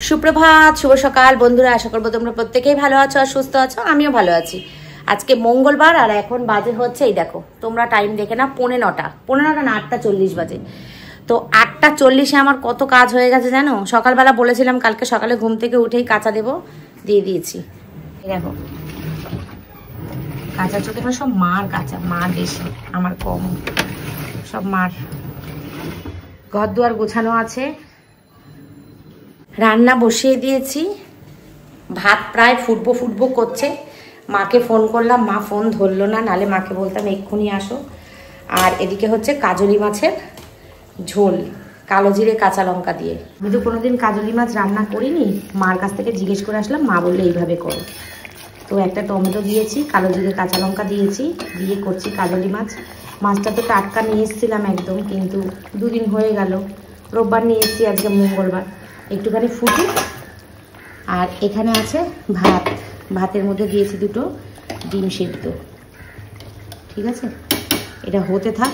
সুপ্রভাত, শুভ সকাল বন্ধুরা। আশা করবো তোমরা প্রত্যেকেই ভালো আছো আর সুস্থ আছো। আমিও ভালো আছি। আজকে মঙ্গলবার আর এখন বাজে হচ্ছে, এই দেখো তোমরা টাইম দেখে না, 9:45 না 8:40 বাজে। তো 8:40-এ আমার কত কাজ হয়ে গেছে জানো। সকালবেলা বলেছিলাম কালকে সকালে ঘুম থেকে উঠেই কাঁচা দেবো, দিয়ে দিয়েছি। দেখো কাঁচা চোখে সব মার কাঁচা, মার বেশি আমার কম, সব মার। ঘর দুয়ার গোছানো আছে, রান্না বসিয়ে দিয়েছি, ভাত প্রায় ফুটবো করছে। মাকে ফোন করলাম, মা ফোন ধরলো না, নালে মাকে বলতাম এক্ষুনি আসো। আর এদিকে হচ্ছে কাজলি মাছের ঝোল, কালো জিরে কাঁচা লঙ্কা দিয়ে। আমি তো কোনোদিন কাজলি মাছ রান্না করিনি, মার কাছ থেকে জিজ্ঞেস করে আসলাম, মা বললে এইভাবে করো। তো একটা টমেটো দিয়েছি, কালো জিরে কাঁচা লঙ্কা দিয়েছি, দিয়ে করছি কাজলি মাছ। মাছটা তো টাটকা নিয়ে এসেছিলাম একদম, কিন্তু দুদিন হয়ে গেল, রোববার নিয়ে এসেছি, আজকে মঙ্গলবার। একটুখানি ফুটি। আর এখানে আছে ভাত, ভাতের মধ্যে দিয়েছি দুটো ডিম সেদ্ধ। ঠিক আছে, এটা হতে থাক।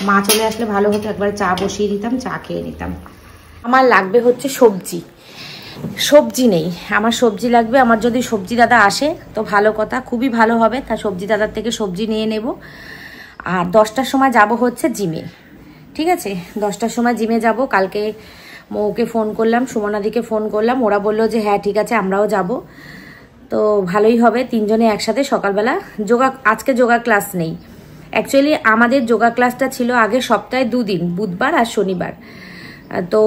মা চলে আসলে ভালো হতো, একবার চা বসিয়ে দিতাম, চা খেয়ে নিতাম। আমার লাগবে হচ্ছে সবজি নেই, আমার সবজি লাগবে। আমার যদি সবজি দাদা আসে তো ভালো কথা, খুবই ভালো হবে। তা সবজি দাদার থেকে সবজি নিয়ে নেব। আর 10টার সময় যাব হচ্ছে জিমে। ঠিক আছে, 10টার সময় জিমে যাব। কালকে মৌকে ফোন করলাম, সুমনাদিকে ফোন করলাম, ওরা বললো যে হ্যাঁ ঠিক আছে আমরাও যাব। তো ভালোই হবে, তিনজনে একসাথে সকালবেলা আজকে যোগা ক্লাস নেই। অ্যাকচুয়ালি আমাদের যোগা ক্লাসটা ছিল আগে সপ্তাহে 2 দিন, বুধবার আর শনিবার। তো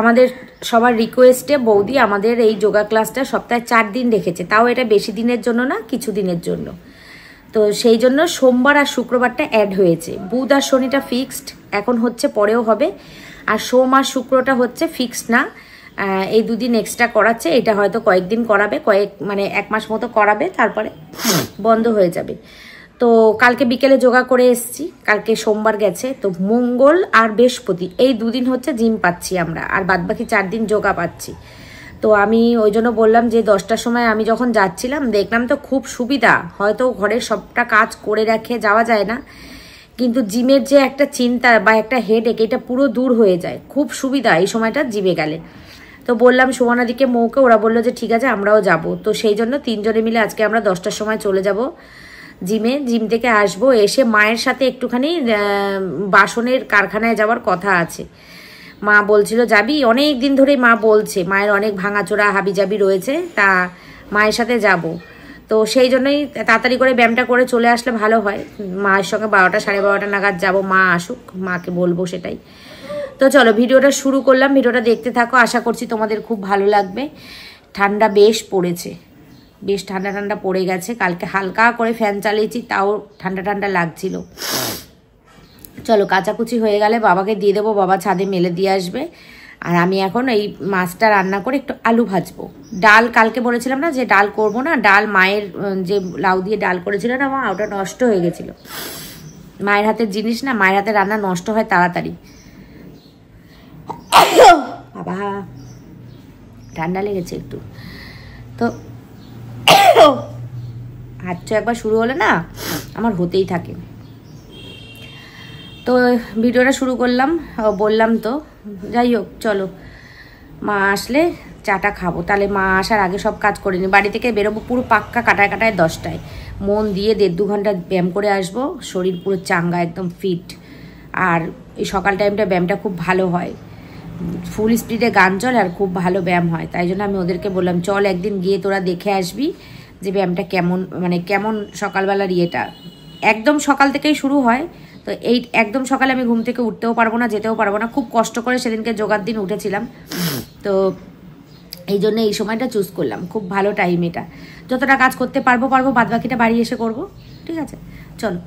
আমাদের সবার রিকোয়েস্টে বৌদি আমাদের এই যোগা ক্লাসটা সপ্তাহে 4 দিন রেখেছে, তাও এটা বেশি দিনের জন্য না, কিছু দিনের জন্য। তো সেই জন্য সোমবার আর শুক্রবারটা অ্যাড হয়েছে। বুধ আর শনিটা ফিক্সড, এখন হচ্ছে পরেও হবে। আর সোম আর শুক্রটা হচ্ছে ফিক্সড না, এই 2 দিন এক্সট্রা করাচ্ছে। এটা হয়তো কয়েকদিন করাবে, মানে 1 মাস মতো করাবে, তারপরে বন্ধ হয়ে যাবে। তো কালকে বিকেলে যোগা করে এসছি, কালকে সোমবার গেছে। তো মঙ্গল আর বৃহস্পতি এই 2 দিন হচ্ছে জিম পাচ্ছি আমরা, আর বাদবাকি 4 দিন যোগা পাচ্ছি। তো আমি ওই জন্য বললাম যে 10টার সময় আমি যখন যাচ্ছিলাম দেখলাম তো খুব সুবিধা। হয়তো ঘরের সবটা কাজ করে রেখে যাওয়া যায় না, কিন্তু জিমের যে একটা চিন্তা বা একটা হেডেক, এটা পুরো দূর হয়ে যায়। খুব সুবিধা এই সময়টা জিমে গেলে। তো বললাম সুমনাদিকে, মৌকে, ওরা বললো যে ঠিক আছে আমরাও যাব। তো সেই জন্য 3 জনে মিলে আজকে আমরা 10টার সময় চলে যাব জিমে। জিম থেকে আসবো, এসে মায়ের সাথে একটুখানি বাসনের কারখানায় যাওয়ার কথা আছে। মা বলছিল যাবি, অনেক দিন ধরেই মা বলছে, মায়ের অনেক ভাঙাচোরা হাবিজাবি রয়েছে, তা মায়ের সাথে যাব। তো সেই জন্যই তাড়াতাড়ি করে ব্যায়ামটা করে চলে আসলে ভালো হয়। মায়ের সঙ্গে 12টা 12:30 নাগাদ যাব, মা আসুক, মাকে বলবো সেটাই। তো চলো ভিডিওটা শুরু করলাম, ভিডিওটা দেখতে থাকো, আশা করছি তোমাদের খুব ভালো লাগবে। ঠান্ডা বেশ পড়েছে, বেশ ঠান্ডা পড়ে গেছে। কালকে হালকা করে ফ্যান চালিয়েছি, তাও ঠান্ডা লাগছিল। চলো কাচাকুচি হয়ে গেলে বাবাকে দিয়ে দেবো, বাবা ছাদে মেলে দিয়ে আসবে। আর আমি এখন এই মাছটা রান্না করে একটু আলু ভাজবো। ডাল কালকে বলেছিলাম না যে ডাল করব না, ডাল মায়ের যে লাউ দিয়ে ডাল করেছিল না মা, ওটা নষ্ট হয়ে গেছিল। মায়ের হাতের জিনিস না, মায়ের হাতের রান্না নষ্ট হয় তাড়াতাড়ি। বাবা ঠান্ডা লেগেছে একটু, তো হাঁচো একবার শুরু হলে না আমার হতেই থাকে। তো ভিডিওটা শুরু করলাম, বললাম তো, যাই হোক চলো মা আসলে চাটা খাবো। তাহলে মা আসার আগে সব কাজ করে নি, বাড়ি থেকে বেরোবো পুরো পাক্কা কাটায় 10টায়। মন দিয়ে 1.5-2 ঘন্টা ব্যায়াম করে আসবো, শরীর পুরো চাঙ্গা, একদম ফিট। আর এই সকাল টাইমটা ব্যায়ামটা খুব ভালো হয়, ফুল স্পিডে গান চলে আর খুব ভালো ব্যায়াম হয়। তাই জন্য আমি ওদেরকে বললাম চল একদিন গিয়ে তোরা দেখে আসবি যে ব্যায়ামটা কেমন সকালবেলার ইয়েটা। একদম সকাল থেকেই শুরু হয়। তো এই একদম সকালে আমি ঘুম থেকে উঠতেও পারবো না, যেতেও পারবো না, খুব কষ্ট করে সেদিনকে যোগার দিন উঠেছিলাম। তো এই জন্য এই সময়টা চুজ করলাম, খুব ভালো টাইম এটা। যতটা কাজ করতে পারবো বাদবাকিটা বাড়ি এসে করব। ঠিক আছে চলো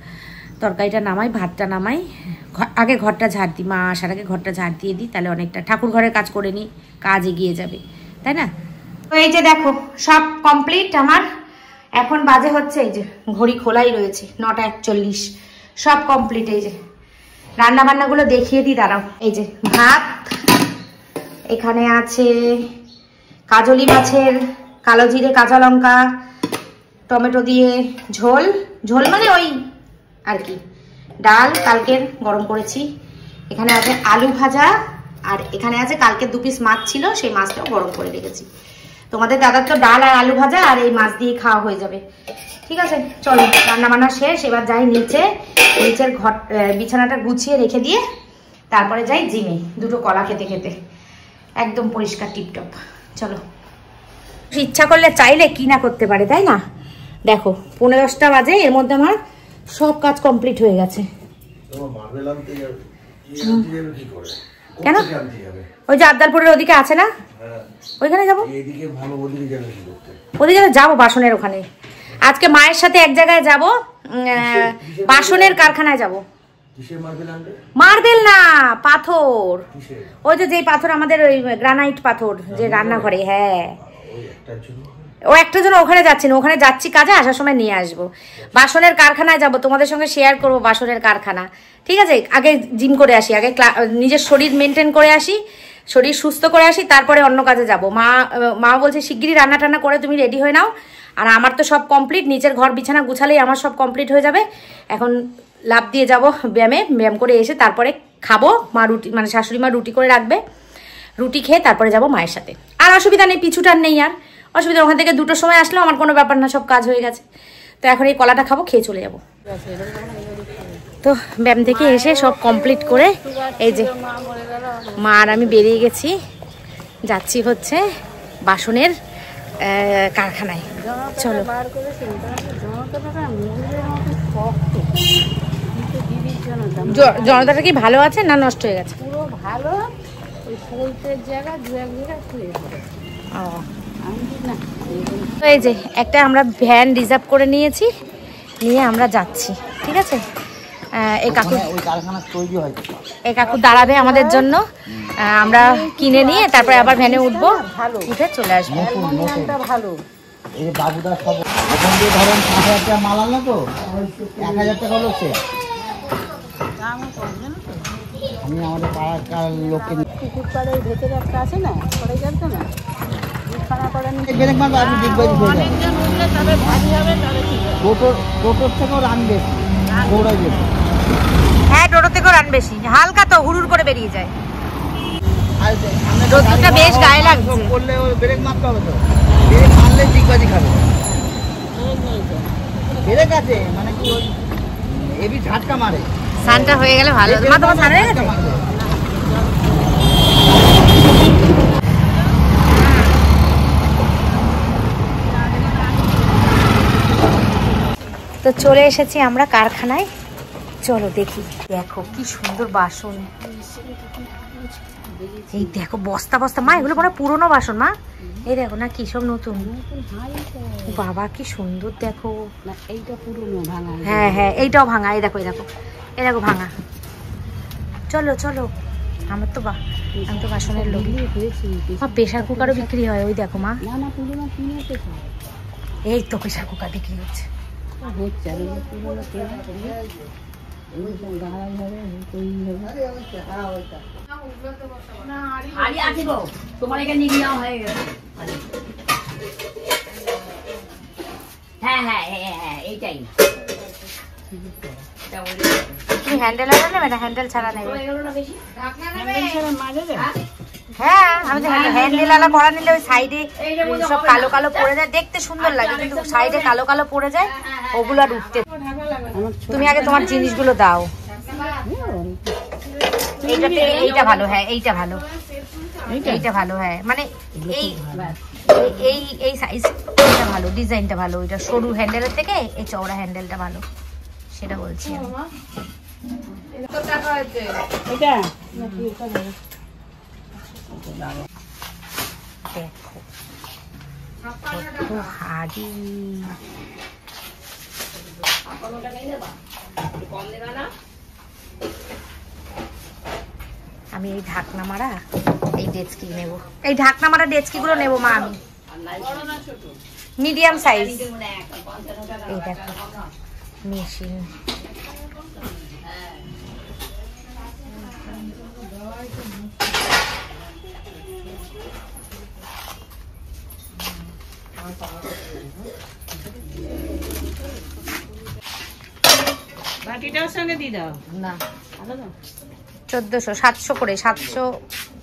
তরকারিটা নামাই, ভাতটা নামাই, আগে ঘরটা ঝাড় দিই, মা আসার আগে ঘরটা ঝাড় দিয়ে দিই, তাহলে অনেকটা ঠাকুর ঘরের কাজ করে নিই, কাজ এগিয়ে যাবে, তাই না? তো এই যে দেখো সব কমপ্লিট আমার। এখন বাজে হচ্ছে, এই যে ঘড়ি খোলাই রয়েছে, 9:41, সব কমপ্লিট। এই যে রান্না বান্নাগুলো দেখিয়ে দিই, দাঁড়াও। এই যে ভাত, এখানে আছে কাজলি মাছের কালো জিরে কাঁচা লঙ্কা টমেটো দিয়ে ঝোল মানে ওই আর কি, ডাল কালকের গরম করেছি। এখানে আছে আলু ভাজা, আর এখানে আছে কালকে 2 পিস মাছ ছিল, সেই মাছটাও গরম করে রেখেছি। তোমাদের দাদার তো ডাল আর আলু ভাজা আর এই মাছ দিয়ে খাওয়া হয়ে যাবে। ঠিক আছে, চলো রান্না বান্না শেষ, এবার যাই নিচের ঘর বিছানাটা গুছিয়ে রেখে দিয়ে তারপরে যাই জিমে, 2টো কলা খেতে খেতে একদম পরিষ্কার টিপটপ। চলো, ইচ্ছা করলে চাইলে কি না করতে পারে, তাই না? দেখো 10:15 বাজে, এর মধ্যে আমার সব কাজ কমপ্লিট হয়ে গেছে। কেন? ওই যে আবদালপুরের ওদিকে আছে না, ওইখানে যাবো। ওদিকে যাবো বাসনের ওখানে। আজকে মায়ের সাথে এক জায়গায় যাব, বাসনের কারখানায় যাব। মার্বেল না, পাথর। ওই যে যেই পাথর আমাদের ওই গ্রানাইট পাথর যে রান্নাঘরে। হ্যাঁ, ও একটা জন্য ওখানে যাচ্ছি না, ওখানে যাচ্ছি কাজে, আসার সময় নিয়ে আসবো। বাসনের কারখানায় যাব, তোমাদের সঙ্গে শেয়ার করবো বাসনের কারখানা। ঠিক আছে, আগে জিম করে আসি, আগে নিজের শরীর মেনটেন করে আসি, শরীর সুস্থ করে আসি, তারপরে অন্য কাজে যাব। মা বলছে শিগগিরই রান্না টান্না করে তুমি রেডি হয়ে নাও। আর আমার তো সব কমপ্লিট, নিচের ঘর বিছানা গুছালেই আমার সব কমপ্লিট হয়ে যাবে। এখন লাফ দিয়ে যাব ব্যায়াম করে এসে তারপরে খাবো। মা রুটি, মানে শাশুড়ি মা রুটি করে রাখবে, রুটি খেয়ে তারপরে যাব মায়ের সাথে। আর অসুবিধা নেই, পিছুটার নেই আর অসুবিধা। ওখান থেকে 2টোর সময় আসলেও আমার কোনো ব্যাপার না, সব কাজ হয়ে গেছে। তো এখন এই কলাটা খাবো, খেয়ে চলে যাব। তো ব্যায়াম থেকে এসে সব কমপ্লিট করে এই যে মা আর আমি বেরিয়ে গেছি, যাচ্ছি হচ্ছে বাসনের কারখানায়। চলো। জনতাটা কি ভালো আছে না নষ্ট হয়ে গেছে? পুরো ভালো, ওই ফলতের জায়গা 2-1 জায়গা খুলে যাবে। এই যে একটা আমরা ভ্যান রিজার্ভ করে নিয়েছি, নিয়ে আমরা যাচ্ছি। ঠিক আছে, এই কাকু দাঁড়াবে আমাদের জন্য, আমরা কিনে নিয়ে তারপরে আবার ভ্যানে উঠবো, উঠে চলে আসবো। ভালো এই বাবুদা সব ওখান দিয়ে ধরেন 5,000 টাকা মাল আনলো তো 1,000 টাকা হলো সে। আমি আমাদের পাড়ার লোককে পুকুর পাড়ের ভেতরে একটা আছে না, পড়ে যাচ্ছে না, টোটোর থেকেও রান বেশি, দৌড়াই বেশি। হ্যাঁ, টোটো থেকেও রান বেশি, হালকা তো হুড়ুর করে বেরিয়ে যায়। রোদটা বেশ গায়ে লাগছে, করলে ব্রেক মারতে হবে তো, ব্রেক মারলে ডিগবাজি খাবে। ব্রেক আছে মানে কি ওই হেভি ঝাটকা মারে। সানটা হয়ে গেলে ভালো। মা তোমার সান হয়ে গেছে? তো চলে এসেছি আমরা কারখানায়, চলো দেখি। দেখো কি সুন্দর বাসন, এই দেখো বস্তা বস্তা। মা এগুলো কোনো পুরোনো বাসন মা? এই দেখো না কি সব নতুন। বাবা কি সুন্দর, দেখো। এইটা পুরোনো ভাঙা। হ্যাঁ হ্যাঁ, এইটাও ভাঙা। এই দেখো, এই দেখো, এই দেখো ভাঙা। চলো চলো, আমি তো বাসনের লোক। প্রেশার কুকারও বিক্রি হয়, ওই দেখো মা। এই তো প্রেশার কুকার বিক্রি হচ্ছে। তোমার এখানে নিয়ে হয়ে গেছে। হ্যাঁ হ্যাঁ হ্যাঁ হ্যাঁ, এইটাই। তুমি হ্যান্ডেল নেবে না? হ্যান্ডেল ছাড়া নেবে? হ্যাঁ, আমি তো হ্যান্ডেল আলা করা নিলে ওই সাইডে সব কালো কালো পড়ে যায়, দেখতে সুন্দর লাগে কিন্তু সাইডে কালো কালো পড়ে যায়, ওগুলো আর উঠতে। তুমি আগে তোমার জিনিসগুলো দাও। এইটাতে এইটা ভালো। হ্যাঁ, এইটা ভালো, এইটা ভালো। হ্যাঁ, মানে এই এই এই সাইজটা ভালো, ডিজাইনটা ভালো। এটা সরু হ্যান্ডেলের থেকে এই চওড়া হ্যান্ডেলটা ভালো, সেটা বলছি আমি। দেখো কত হাড়ি। আমি এই ঢাকনা মারা এই ডেচকি নেবো, এই ঢাকনা মারা ডেচকি গুলো নেবো মা। আমি মিডিয়াম সাইজ। এই দেখো মেশিন। বাকিটার সঙ্গে দিয়ে দাও না, 1400 700 করে, 700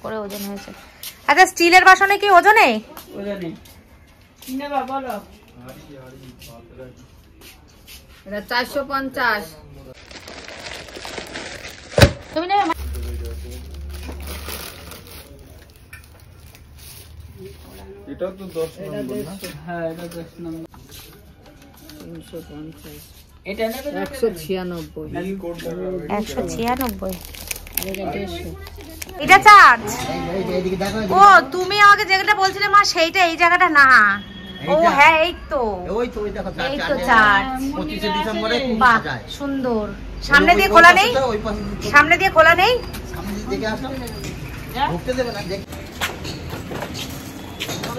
করে ওজন হয়েছে। আচ্ছা স্টিলের বাসনে কি ওজনে? ওজনে নেবা বলো। এটা 450। তুমি নেবে? এটা তো 10 নম্বর না? হ্যাঁ এটা 10 নম্বর। 350। এটা নেবে 196। 196। এটা 150। এটা চার্জ। এইদিকে দেখো। ও তুমি আমাকে যেটা বলছিলে মা সেইটা এই জায়গাটা না। ও হ্যাঁ এই তো। ওই তো ওই দেখো এই তো চার্জ। 25 ডিসেম্বরে বাহ যায়। সুন্দর। সামনে দিয়ে খোলা নেই? সামনে দিয়ে খোলা নেই? সামনে দিকে আসো। ঢুকতে দেবে না দেখ।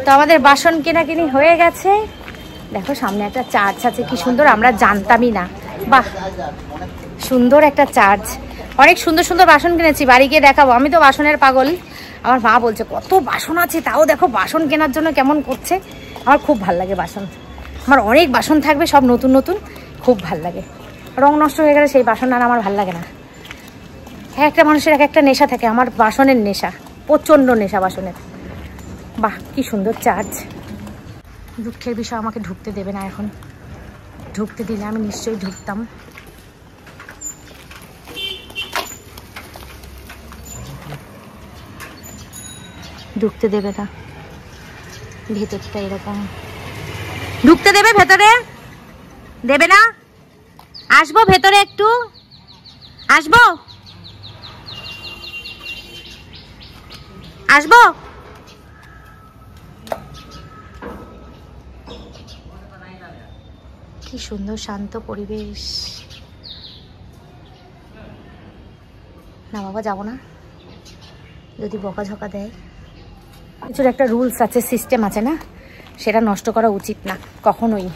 তো আমাদের বাসন কেনাকিনি হয়ে গেছে। দেখো সামনে একটা চার্চ আছে, কি সুন্দর, আমরা জানতামই না। বাহ সুন্দর একটা চার্চ। অনেক সুন্দর সুন্দর বাসন কিনেছি, বাড়ি গিয়ে দেখাবো। আমি তো বাসনের পাগল। আমার মা বলছে কত বাসন আছে, তাও দেখো বাসন কেনার জন্য কেমন করছে। আমার খুব ভাল লাগে বাসন, আমার অনেক বাসন থাকবে, সব নতুন নতুন, খুব ভাল লাগে। রং নষ্ট হয়ে গেলে সেই বাসন আর আমার ভাল লাগে না। একটা মানুষের এক একটা নেশা থাকে, আমার বাসনের নেশা, প্রচণ্ড নেশা বাসনের। বাহ কি সুন্দর চার্চ। দুঃখের বিষয় আমাকে ঢুকতে দেবে না এখন, ঢুকতে দিলে আমি নিশ্চয়ই ঢুকতাম। ঢুকতে দেবে না, ভেতরটা এরকম। ঢুকতে দেবে ভেতরে? দেবে না? আসবো ভেতরে একটু, আসবো আসবো। কি সুন্দর শান্ত পরিবেশ। না বাবা যাবো না, যদি বকাঝকা দেয়। কিছুর একটা রুলস আছে, সিস্টেম আছে না, সেটা নষ্ট করা উচিত না কখনোই।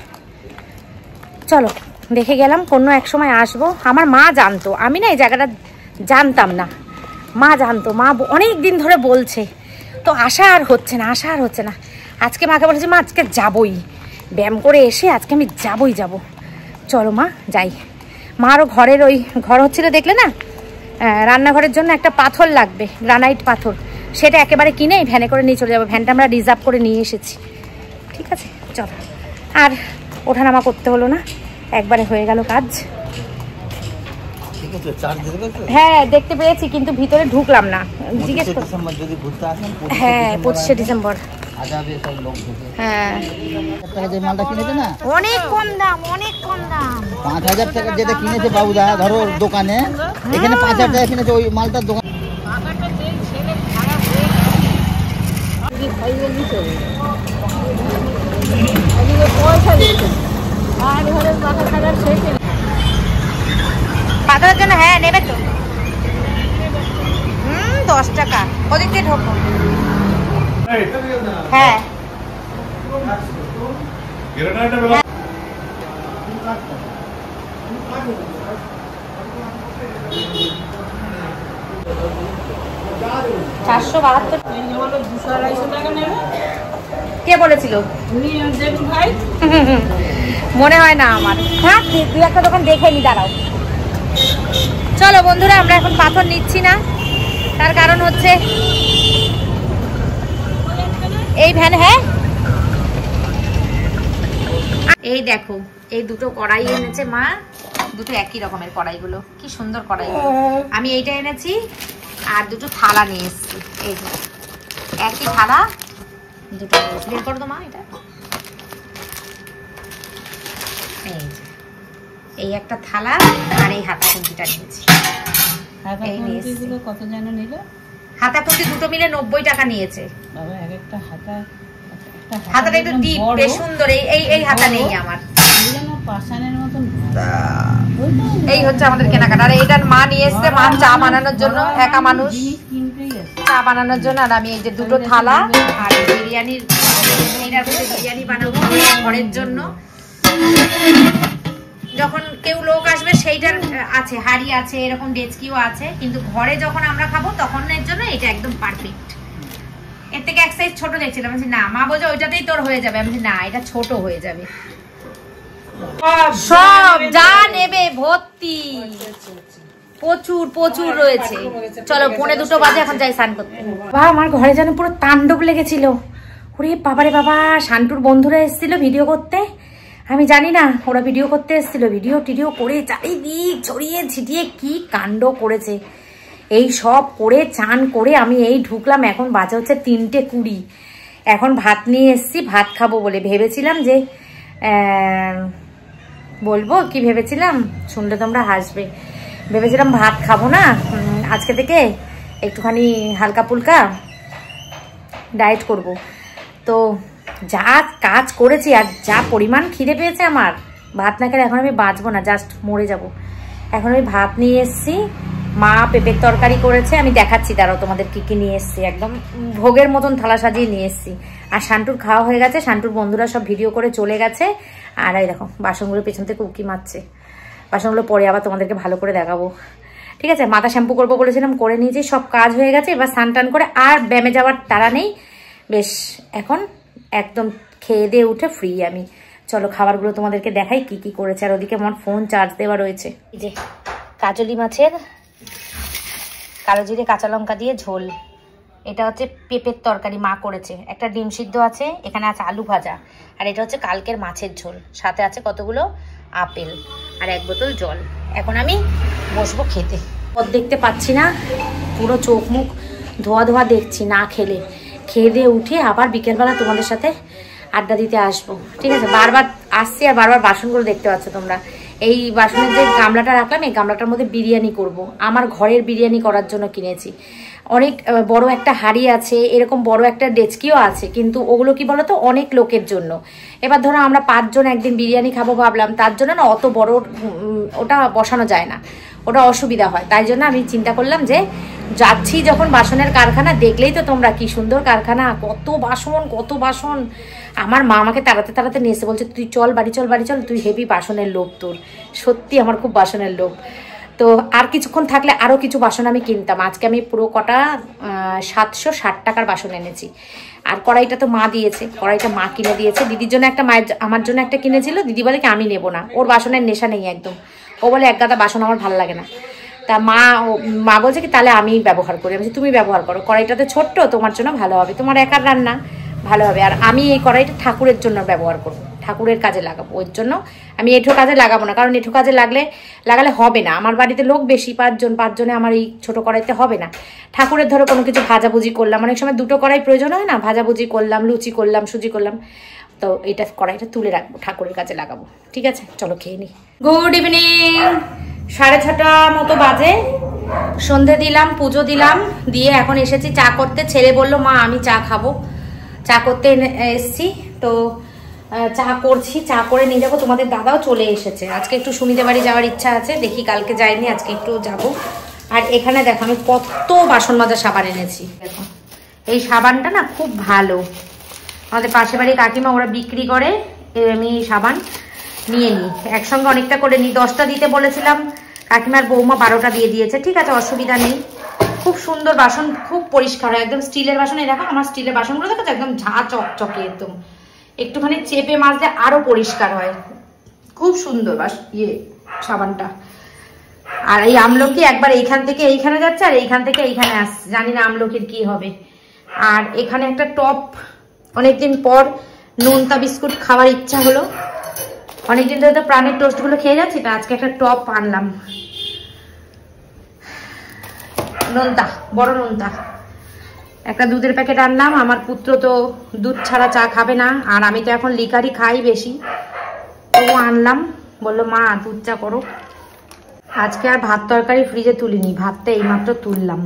চলো দেখে গেলাম, কোনো এক সময় আসবো। আমার মা জানতো, আমি না এই জায়গাটা জানতাম না, মা জানতো, মা অনেক দিন ধরে বলছে, তো আশা আর হচ্ছে না, আশা আর হচ্ছে না। আজকে মাকে বলেছি মা আজকে যাবই, ব্যায়াম করে এসে আজকে আমি যাবই যাব। চলো মা যাই। মারও ঘরের ওই ঘর হচ্ছিল দেখলে না, রান্নাঘরের জন্য একটা পাথর লাগবে, গ্রানাইট পাথর, সেটা একেবারে কিনে ভ্যানে করে নিয়ে চলে যাবো। ভ্যানটা আমরা রিজার্ভ করে নিয়ে এসেছি। ঠিক আছে চলো, আর ওঠানামা করতে হলো না, একবারে হয়ে গেল কাজ। হ্যাঁ দেখতে পেয়েছি, কিন্তু ভিতরে ঢুকলাম না, জিজ্ঞেস করছি। হ্যাঁ 25শে ডিসেম্বর। হ্যাঁ মালটা কিনেছে না, অনেক কম দাম, অনেক কম দাম। 5000 টাকা যেটা কিনেছে বাবুদা ধরো দোকানে, এখানে 5000 টাকা কিনেছে ওই মালটার দোকান। পাথরের জন্য হ্যাঁ নেবে তো। 10 টাকা ওদিক দিয়ে ঢোকো। হ্যাঁ 472। কে বলেছিল? মনে হয় না আমার। হ্যাঁ দুই একটা দোকান দেখে নি, দাঁড়াও। চলো বন্ধুরা, আমরা এখন পাথর নিচ্ছি না, তার কারণ হচ্ছে এই ভ্যান। হ্যাঁ এই দেখো, এই দুটো কড়াই এনেছে মা, দুটো একই রকমের কড়াইগুলো, কি সুন্দর কড়াইগুলো। আমি এইটা এনেছি আর দুটো থালা নিয়ে এসেছি। এই যে একই থালা দুটো বের করে দো মা। এটা এই একটা থালা আর এই হাতা খুন্তিটা নিয়েছি। কত যেন নিল? হাতা খুন্তি দুটো মিলে 90 টাকা নিয়েছে। বাবা এক একটা হাতা, হাতাটা একটু ডিপ, বেশ সুন্দর। এই হাতা নেই আমার। এই হচ্ছে আমাদের কেনাকাটা। আর এটার মা নিয়ে এসছে, মা চা বানানোর জন্য, একা মানুষ চা বানানোর জন্য। আর আমি এই যে দুটো থালা আর বিরিয়ানির, বিরিয়ানি বানাবো ঘরের জন্য। যখন কেউ লোক আসবে সেইটার আছে, হাড়ি আছে, এরকম ডেচকিও আছে, কিন্তু ঘরে যখন আমরা খাবো তখন এর জন্য এটা একদম পারফেক্ট। এর থেকে এক সাইজ ছোট দেখছিলাম, আমি না, মা বলছে ওইটাতেই তোর হয়ে যাবে। আমি না, এটা ছোট হয়ে যাবে। সব যা নেবে ভর্তি। প্রচুর প্রচুর রয়েছে। চলো 1:45 বাজে, এখন যাই স্নান করতে। বাবা আমার ঘরে যেন পুরো তাণ্ডব লেগেছিল। ওরে বাবারে বাবা, শান্টুর বন্ধুরা এসেছিল ভিডিও করতে। আমি জানি না ওরা ভিডিও করতে এসেছিল, ভিডিও টিডিও করে চারিদিক ছড়িয়ে ছিটিয়ে কি কাণ্ড করেছে। এই সব করে চান করে আমি এই ঢুকলাম, এখন বাজে হচ্ছে 3:20। এখন ভাত নিয়ে এসছি, ভাত খাবো বলে ভেবেছিলাম যে বলবো কি ভেবেছিলাম, শুনলে তোমরা হাসবে। ভেবেছিলাম ভাত খাবো না আজকে থেকে, একটুখানি হালকা ফুলকা ডায়েট করব। তো যা কাজ করেছি আর যা পরিমাণ খিদে পেয়েছে আমার, ভাত না খেলে এখন আমি বাঁচবো না, জাস্ট মরে যাব। এখন আমি ভাত নিয়ে এসছি, মা পেঁপের তরকারি করেছে, আমি দেখাচ্ছি দাঁড়াও তোমাদের কি কি নিয়ে এসছি। একদম ভোগের মতন থালা সাজিয়ে নিয়ে এসছি। আর শান্টুর খাওয়া হয়ে গেছে, শান্টুর বন্ধুরা সব ভিডিও করে চলে গেছে। আর এই দেখো বাসনগুলো পেছন থেকে উকি মারছে। বাসনগুলো পরে আবার তোমাদেরকে ভালো করে দেখাবো, ঠিক আছে। মাথা শ্যাম্পু করবো বলেছিলাম, করে নিয়েছি, সব কাজ হয়ে গেছে। এবার স্নান টান করে আর ব্যায়ামে যাওয়ার তাড়া নেই, বেশ এখন একদম খেয়ে দিয়ে উঠে ফ্রি আমি। চলো খাবারগুলো তোমাদেরকে দেখাই কি কি করেছে। আর ওদিকে আমার ফোন চার্জ দেওয়া রয়েছে। এই যে কাজলি মাছের কালো জিরে কাঁচা লঙ্কা দিয়ে ঝোল, এটা হচ্ছে পেঁপের তরকারি মা করেছে। একটা ডিম সিদ্ধ আছে, এখানে আছে আলু ভাজা, আর এটা হচ্ছে কালকের মাছের ঝোল। সাথে আছে কতগুলো আপেল আর 1 বোতল জল। এখন আমি বসবো খেতে। পথ দেখতে পাচ্ছি না, পুরো চোখ মুখ ধোয়া ধোয়া দেখছি না খেলে। খেয়ে দিয়ে উঠে আবার বিকেলবেলা তোমাদের সাথে আড্ডা দিতে আসবো, ঠিক আছে। বারবার আসছি আর বারবার বাসনগুলো দেখতে পাচ্ছ তোমরা। এই বাসনের যে গামলাটা রাখলাম, এই গামলাটার মধ্যে বিরিয়ানি করব। আমার ঘরের বিরিয়ানি করার জন্য কিনেছি। অনেক বড় একটা হাঁড়ি আছে, এরকম বড় একটা ডেচকিও আছে, কিন্তু ওগুলো কি বলতো অনেক লোকের জন্য। এবার ধরো আমরা 5 জন একদিন বিরিয়ানি খাবো ভাবলাম, তার জন্য না অত বড় ওটা বসানো যায় না, ওটা অসুবিধা হয়। তাই জন্য আমি চিন্তা করলাম যে যাচ্ছি যখন বাসনের কারখানা, দেখলেই তো তোমরা কি সুন্দর কারখানা, কত বাসন কত বাসন। আমার মা আমাকে তাড়াতে তাড়াতে নিয়ে এসে বলছে তুই চল বাড়ি চল বাড়ি চল, তুই হেভি বাসনের লোভ তোর। সত্যি আমার খুব বাসনের লোভ। তো আর কিছুক্ষণ থাকলে আরও কিছু বাসন আমি কিনতাম। আজকে আমি পুরো কটা 760 টাকার বাসন এনেছি। আর কড়াইটা তো মা দিয়েছে, কড়াইটা মা কিনে দিয়েছে। দিদির জন্য একটা, মায়ের আমার জন্য একটা কিনেছিল। দিদি বলে কি আমি নেবো না, ওর বাসনের নেশা নেই একদম। ও বলে এক গাদা বাসন আমার ভালো লাগে না। তা মা বলছে কি তাহলে আমি ব্যবহার করি। আমি বলছি তুমি ব্যবহার করো, কড়াইটা তো ছোট্ট, তোমার জন্য ভালো হবে, তোমার একার রান্না ভালো হবে। আর আমি এই কড়াইটা ঠাকুরের জন্য ব্যবহার করবো, ঠাকুরের কাজে লাগাবো। ওর জন্য আমি এঁঠো কাজে লাগাবো না, কারণ এঁঠো কাজে লাগালে হবে না। আমার বাড়িতে লোক বেশি, 5 জনে আমার এই ছোট কড়াইতে হবে না। ঠাকুরের ধরো কোনো কিছু ভাজাভুজি করলাম, অনেক সময় 2টো কড়াই প্রয়োজন হয় না, ভাজাভুজি করলাম, লুচি করলাম, সুজি করলাম, তো এটা কড়াইটা তুলে রাখবো, ঠাকুরের কাজে লাগাবো, ঠিক আছে। চলো খেয়ে নিই। গুড ইভিনিং, 6:30 মতো বাজে। সন্ধে দিলাম, পুজো দিলাম, দিয়ে এখন এসেছি চা করতে। ছেলে বললো মা আমি চা খাবো, চা করতে এসছি। তো চা করছি, চা করে নিয়ে যাবো। তোমাদের দাদাও চলে এসেছে। আজকে একটু সুমিদের বাড়ি যাওয়ার ইচ্ছা আছে, দেখি কালকে যাইনি, আজকে একটু যাব। আর এখানে দেখো আমি কত বাসন মাজার সাবান এনেছি। দেখো এই সাবানটা না খুব ভালো, আমাদের পাশে বাড়ি কাকিমা ওরা বিক্রি করে। আমি সাবান নিয়ে নিই, একসঙ্গে অনেকটা করে নিই। 10টা দিতে বলেছিলাম, কাকিমার বৌমা 12টা দিয়ে দিয়েছে, ঠিক আছে অসুবিধা নেই। খুব সুন্দর বাসন, খুব পরিষ্কার হয়, একদম স্টিলের বাসন। এই দেখো আমার স্টিলের বাসনগুলো দেখো একদম ঝা চকচকে, একদম একটুখানি চেপে মাজলে আরো পরিষ্কার হয়। খুব সুন্দর সাবানটা। আর এই আমলকি একবার এইখান থেকে এইখানে যাচ্ছে, আর এইখান থেকে এইখানে আসছে, জানি না আমলকির কি হবে। আর এখানে একটা টপ, অনেকদিন পর নোনতা বিস্কুট খাওয়ার ইচ্ছা হলো। অনেকদিন ধরে তো প্রাণের টোস্টগুলো খেয়ে যাচ্ছি, তো আজকে একটা টপ আনলাম, নোনতা, বড় নোনতা। একটা দুধের প্যাকেট আনলাম। আমার পুত্র তো দুধ ছাড়া চা খাবে না, আর আমি তো এখন লিকারই খাই বেশি, তো আনলাম। বললো মা দুধ চা করো। আজকে আর ভাত তরকারি ফ্রিজে তুলিনি, ভাতটা এইমাত্র তুললাম।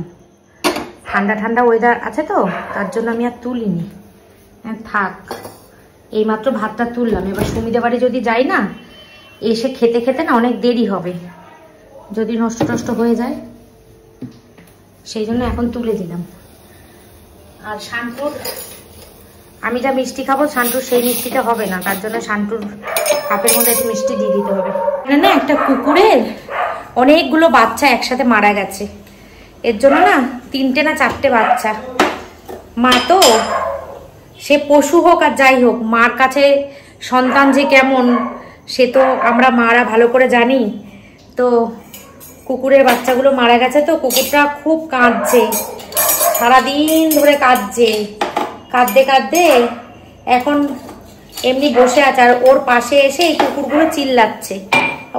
ঠান্ডা ঠান্ডা ওয়েদার আছে তো, তার জন্য আমি আর তুলিনি, থাক। এইমাত্র ভাতটা তুললাম। এবার সুমিদের বাড়ি যদি যাই না, এসে খেতে খেতে না অনেক দেরি হবে, যদি নষ্ট টষ্ট হয়ে যায়, সেই জন্য এখন তুলে দিলাম। আর শান্তুর, আমি যা মিষ্টি খাবো শান্তুর সেই মিষ্টিটা হবে না, তার জন্য শান্তুর কাপের মধ্যে একটু মিষ্টি দিয়ে দিতে হবে। এখানে না একটা কুকুরের অনেকগুলো বাচ্চা একসাথে মারা গেছে, এর জন্য না 3টে না 4টে বাচ্চা। মা তো সে পশু হোক আর যাই হোক, মার কাছে সন্তান যে কেমন সে তো আমরা মারা ভালো করে জানি। তো কুকুরের বাচ্চাগুলো মারা গেছে তো কুকুরটা খুব কাঁদছে, সারাদিন ধরে কাঁদছে, কাঁদতে কাঁদতে এখন এমনি বসে আছে। আর ওর পাশে এসে এই কুকুরগুলো চিল্লাচ্ছে।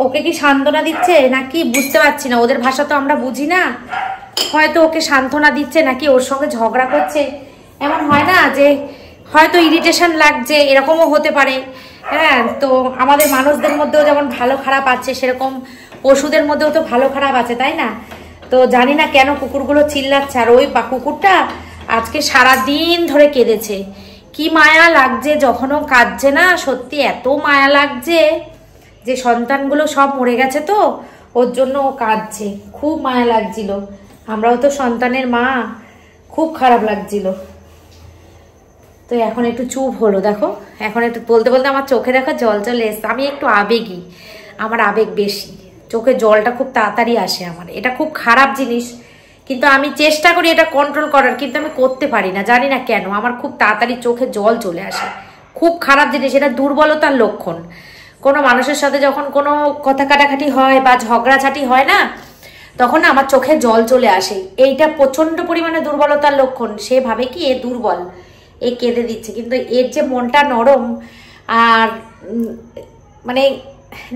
ওকে কি সান্ত্বনা দিচ্ছে নাকি বুঝতে পারছি না, ওদের ভাষা তো আমরা বুঝি না। হয়তো ওকে সান্ত্বনা দিচ্ছে নাকি ওর সঙ্গে ঝগড়া করছে। এমন হয় না যে হয়তো ইরিটেশন লাগছে, এরকমও হতে পারে। হ্যাঁ, তো আমাদের মানুষদের মধ্যেও যেমন ভালো খারাপ আছে, সেরকম পশুদের মধ্যেও তো ভালো খারাপ আছে, তাই না? তো জানি না কেন কুকুরগুলো চিল্লাচ্ছে। আর ওই কুকুরটা আজকে সারাদিন ধরে কেঁদেছে। কি মায়া লাগছে যখনও কাঁদছে না, সত্যি এত মায়া লাগছে যে সন্তানগুলো সব মরে গেছে তো ওর জন্য ও কাঁদছে। খুব মায়া লাগছিল, আমরাও তো সন্তানের মা, খুব খারাপ লাগছিল। তো এখন একটু চুপ হলো, দেখো এখন একটু বলতে বলতে আমার চোখে দেখো জল চলে এসছে। আমি একটু আবেগী, আমার আবেগ বেশি, চোখে জলটা খুব তাড়াতাড়ি আসে আমার। এটা খুব খারাপ জিনিস, কিন্তু আমি চেষ্টা করি এটা কন্ট্রোল করার, কিন্তু আমি করতে পারি না, জানি না কেন। আমার খুব তাড়াতাড়ি চোখে জল চলে আসে, খুব খারাপ জিনিস, এটা দুর্বলতার লক্ষণ। কোনো মানুষের সাথে যখন কোনো কথা কাটাকাটি হয় বা ঝগড়াঝাটি হয় না, তখন না আমার চোখে জল চলে আসে। এইটা প্রচন্ড পরিমাণে দুর্বলতার লক্ষণ। সে ভাবে কি এ দুর্বল, এ কেঁদে দিচ্ছে, কিন্তু এর যে মনটা নরম। আর মানে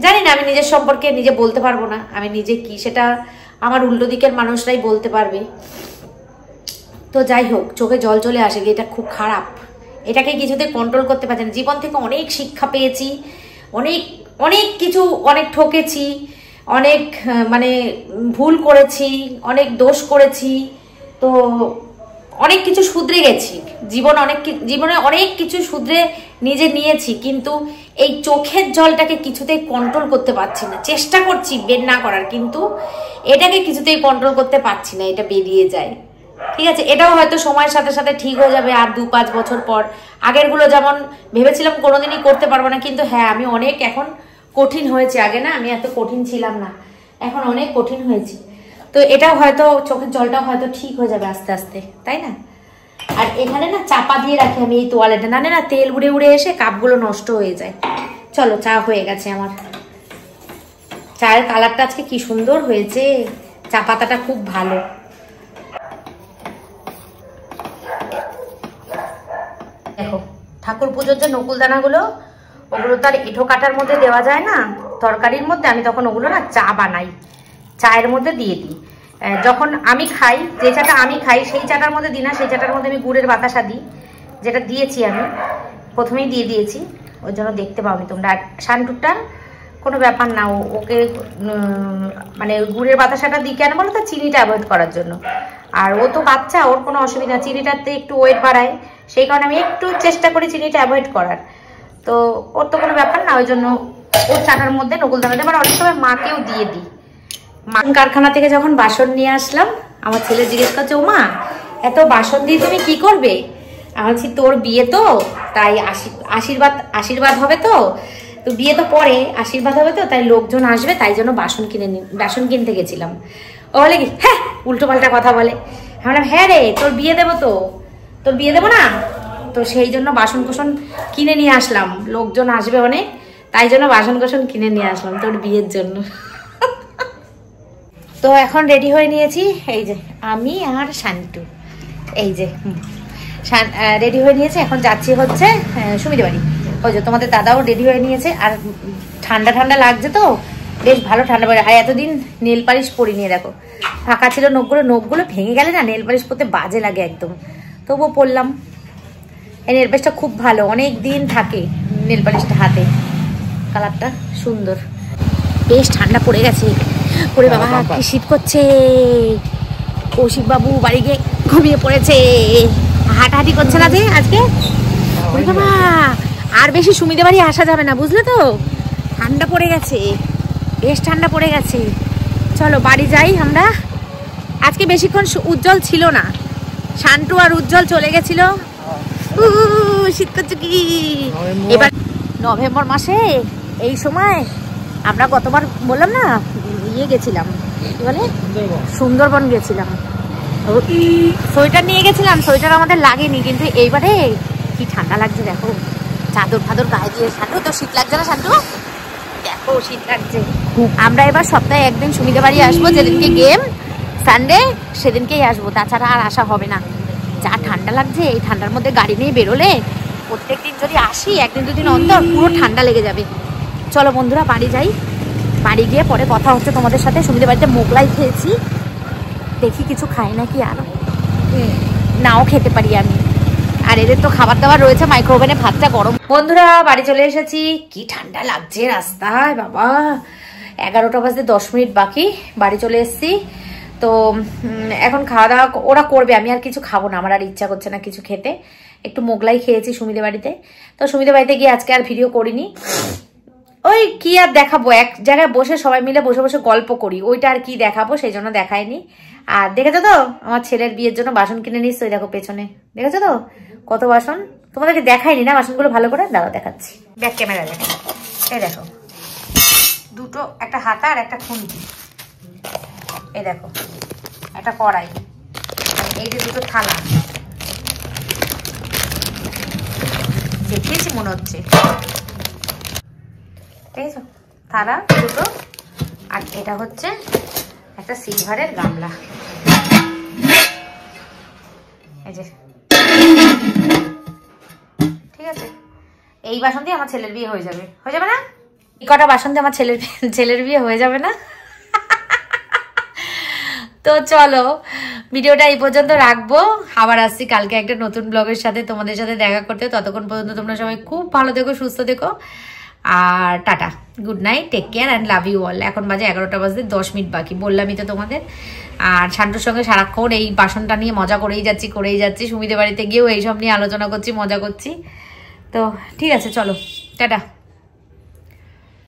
জানি না, আমি নিজের সম্পর্কে নিজে বলতে পারবো না আমি নিজে কি, সেটা আমার উল্টো দিকের মানুষরাই বলতে পারবে। তো যাই হোক, চোখে জল চলে আসে, এটা খুব খারাপ। এটাকে কিছুতে কন্ট্রোল করতে পারছি না। জীবন থেকে অনেক শিক্ষা পেয়েছি, অনেক অনেক কিছু, অনেক ঠকেছি, অনেক মানে ভুল করেছি, অনেক দোষ করেছি, তো অনেক কিছু শুধরে গেছি। জীবনে অনেক কিছু শুধরে নিজে নিয়েছি, কিন্তু এই চোখের জলটাকে কিছুতেই কন্ট্রোল করতে পারছি না। চেষ্টা করছি বের না করার, কিন্তু এটাকে কিছুতেই কন্ট্রোল করতে পারছি না, এটা বেরিয়ে যায়। ঠিক আছে, এটাও হয়তো সময়ের সাথে সাথে ঠিক হয়ে যাবে, আর 2-5 বছর পর। আগেরগুলো যেমন ভেবেছিলাম কোনোদিনই করতে পারবো না, কিন্তু হ্যাঁ আমি অনেক এখন কঠিন হয়েছে। আগে না আমি এত কঠিন ছিলাম না, এখন অনেক কঠিন হয়েছি। তো এটাও হয়তো, চোখের জলটাও হয়তো ঠিক হয়ে যাবে আস্তে আস্তে, তাই না? আর এখানে না চাপা দিয়ে রাখি আমি এই তোয়ালেটা, না তেল উড়ে উড়ে এসে কাপগুলো নষ্ট হয়ে যায়। চলো, চা হয়ে গেছে আমার। চায়ের কালারটা আজকে কি সুন্দর হয়েছে, চা পাতাটা খুব ভালো। দেখো ঠাকুর পুজোর যে নকুলদানাগুলো, ওগুলো তো আর এঁঠো কাটার মধ্যে দেওয়া যায় না তরকারির মধ্যে। আমি তখন ওগুলো না চা বানাই, চায়ের মধ্যে দিয়ে দিই। যখন আমি খাই, যে চাটা আমি খাই সেই চাটার মধ্যে দিই না, সেই চাটার মধ্যে আমি গুড়ের বাতাসা দিই, যেটা দিয়েছি আমি প্রথমেই দিয়ে দিয়েছি, ওই জন্য দেখতে পাওনি তোমরা। আর শান্টুরটা কোনো ব্যাপার না, ওকে মানে গুড়ের বাতাসাটা দিই কেন বলো তো, চিনিটা অ্যাভয়েড করার জন্য। আর ও তো বাচ্চা, ওর কোনো অসুবিধা, চিনিটাতে একটু ওয়েট বাড়ায়, সেই কারণে আমি একটু চেষ্টা করি চিনিটা অ্যাভয়েড করার। তো ওর তো কোনো ব্যাপার না, ওই জন্য ওর চাটার মধ্যে নকুলদানা দেয়। অনেক সময় মাকেও দিয়ে দিই। কারখানা থেকে যখন বাসন নিয়ে আসলাম, আমার ছেলে জিজ্ঞেস করছে, ও মা এত বাসন দিয়ে তুমি কি করবে? আমি বলছি তোর বিয়ে তো, তাই আশীর্বাদ হবে তো, তো বিয়ে তো পরে, আশীর্বাদ হবে তো, তাই লোকজন আসবে, তাই জন্য বাসন কিনতে গেছিলাম। ও বলে কি, হ্যাঁ উল্টো পাল্টা কথা বলে। আমি বললাম হ্যাঁ রে, তোর বিয়ে দেবো তো, তোর বিয়ে দেবো না তো, সেই জন্য বাসন কোসন কিনে নিয়ে আসলাম, লোকজন আসবে অনেক, তাই জন্য বাসন কোসন কিনে নিয়ে আসলাম তোর বিয়ের জন্য। তো এখন রেডি হয়ে নিয়েছি, এই যে আমি আর শান্টু, এই যে রেডি হয়ে নিয়েছে। এখন যাচ্ছি হচ্ছে সুমিদের বাড়ি। ওই যে তোমাদের দাদাও রেডি হয়ে নিয়েছে। আর ঠান্ডা ঠান্ডা লাগছে তো, বেশ ভালো ঠান্ডা পড়ে। আর এতদিন নেল পালিশ পরিনি, দেখো ফাঁকা ছিল নখগুলো ভেঙে গেলে না নেল পালিশ পরতে বাজে লাগে একদম, তবুও পরলাম। এই নেল পালিশটা খুব ভালো, অনেক দিন থাকে নেল পালিশটা হাতে, কালারটা সুন্দর। বেশ ঠান্ডা পড়ে গেছে, ওরে বাবা কি শীত করছে। কৌশিক বাবু বাড়ি গিয়ে ঘুমিয়ে পড়েছে, হাঁটাহাঁটি করছে না যে আজকে। ওরে বাবা, আর বেশি সুমিদের বাড়ি আসা যাবে না, বুঝলে তো, ঠান্ডা পড়ে গেছে, বেশ ঠান্ডা পড়ে গেছে। চলো বাড়ি যাই আমরা। আজকে বেশিক্ষণ উজ্জ্বল ছিল না, শান্টু আর উজ্জ্বল চলে গেছিল। শীত করছে কি। এবার নভেম্বর মাসে এই সময় আমরা গতবার বললাম না ইয়ে গেছিলাম, কি বলে সুন্দরবন গেছিলাম, সোয়েটার নিয়ে গেছিলাম, সোয়েটার আমাদের লাগেনি, কিন্তু এইবারে কি ঠান্ডা লাগছে দেখো, চাদর ফাদর গায়ে দিয়ে। শান্টু তো শীত লাগছে না? শান্টু দেখো ও শীত লাগছে। আমরা এবার সপ্তাহে একদিন সুমিদের বাড়ি আসবো, যেদিনকে গেম সানডে সেদিনকেই আসবো, তাছাড়া আর আসা হবে না। যা ঠান্ডা লাগছে, এই ঠান্ডার মধ্যে গাড়ি নিয়ে বেরোলে প্রত্যেকদিন যদি আসি একদিন দুদিন অন্তর পুরো ঠান্ডা লেগে যাবে। চলো বন্ধুরা বাড়ি যাই, বাড়ি গিয়ে পরে কথা হচ্ছে তোমাদের সাথে। সুমিদের বাড়িতে মোগলাই খেয়েছি, দেখি কিছু খাই নাকি আর নাও খেতে পারি আমি। আর এদের তো খাবার দাবার রয়েছে, মাইক্রোওভেনে ভাতটা গরম। বন্ধুরা বাড়ি চলে এসেছি, কি ঠান্ডা লাগছে রাস্তায় বাবা। 11টা বাজতে 10 মিনিট বাকি, বাড়ি চলে এসেছি। তো এখন খাওয়া দাওয়া ওরা করবে, আমি আর কিছু খাবো না, আমার আর ইচ্ছা করছে না কিছু খেতে। একটু মোগলাই খেয়েছি সুমিদের বাড়িতে। তো সুমিদের বাড়িতে গিয়ে আজকে আর ভিডিও করিনি, ওই কি আর দেখাবো, এক জায়গায় বসে সবাই মিলে বসে বসে গল্প করি, ওইটা আর কি দেখাবো, সেই জন্য দেখায়নি। আর দেখেছো তো আমার ছেলের বিয়ের জন্য বাসন কিনে নিস, ওই দেখো পেছনে, দেখেছো তো কত বাসন। তোমাদেরকে দেখাইনি না বাসনগুলো ভালো করে, দাঁড়াও দেখাচ্ছি, ব্যাক ক্যামেরা দেখো। এই দেখো দুটো, একটা হাতা আর একটা খুন্তি, এই দেখো একটা কড়াই, এই যে দুটো থালা, দেখিয়েছি মনে হচ্ছে, ঠিক আছে থালা দুটো। আর এটা হচ্ছে একটা সিলভারের গামলা, এই যে, ঠিক আছে। এই বাসন দিয়ে আমার ছেলের বিয়ে হয়ে যাবে, হয়ে যাবে না? এই কটা বাসন দিয়ে আমার ছেলের বিয়ে হয়ে যাবে না? তো চলো ভিডিওটা এই পর্যন্ত রাখবো, আবার আসছি কালকে একটা নতুন ব্লগের সাথে তোমাদের সাথে দেখা করতে। ততক্ষণ পর্যন্ত তোমরা সবাই খুব ভালো থেকো, সুস্থ থেকো, আর tata, good night, take care and love you all. এখন বাজে 11টা বাজতে 10 মিনিট বাকি, বললামই তো তোমাদের। আর শান্তুর সঙ্গে সারাক্ষণ এই বাসনটা নিয়ে মজা করেই যাচ্ছি। সুমিদের বাড়িতে গিয়েও এইসব নিয়ে আলোচনা করছি, মজা করছি। তো ঠিক আছে চলো টাটা।